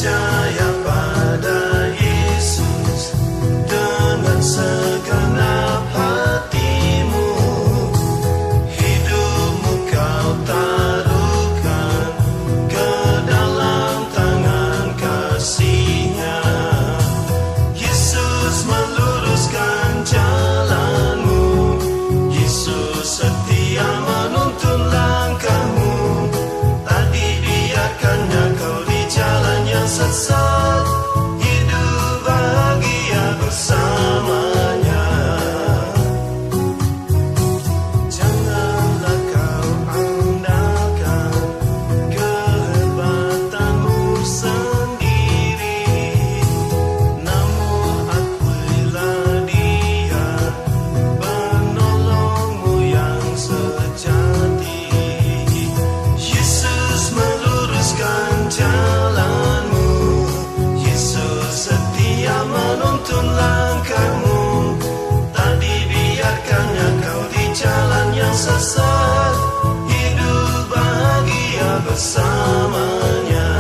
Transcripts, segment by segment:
percaya pada Yesus dengan segenap hatimu, hidupmu kau taruhkan ke dalam tangan kasih-Nya. Yesus meluruskan jalanmu, Yesus setia menuntun langkahmu. Tak dibiarkannya kau di jalan yang sesat, hidup bahagia bersamanya. Janganlah kau andalkan kehebatanmu sendiri, namun akuilah Dia penolongmu yang sejati. Yesus meluruskan jalanmu, Yesus setia menuntun langkahmu. Tak dibiarkannya kau di jalan yang sesat, hidup bahagia bersamanya.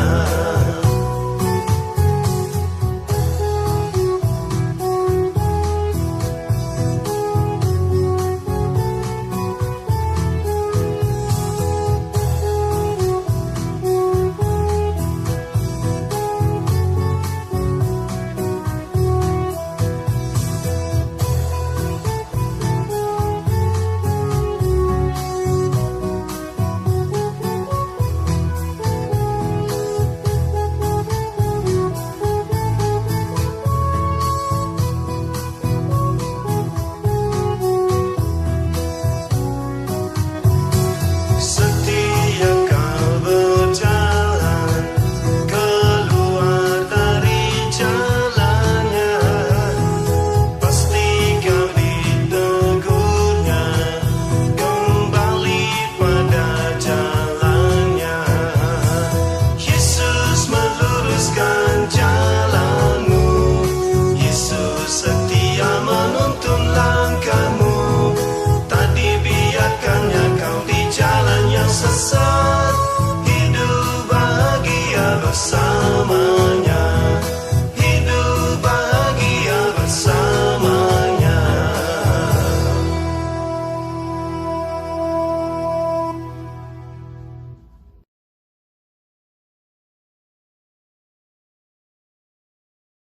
Setiap kau berjalan keluar dari jalannya, pasti kau ditegurnya kembali pada jalannya. Yesus meluruskan jalanmu, Yesus setia menuntun langkahmu. Tak dibiarkannya kau di jalan yang sesat, hidup bahagia bersamanya.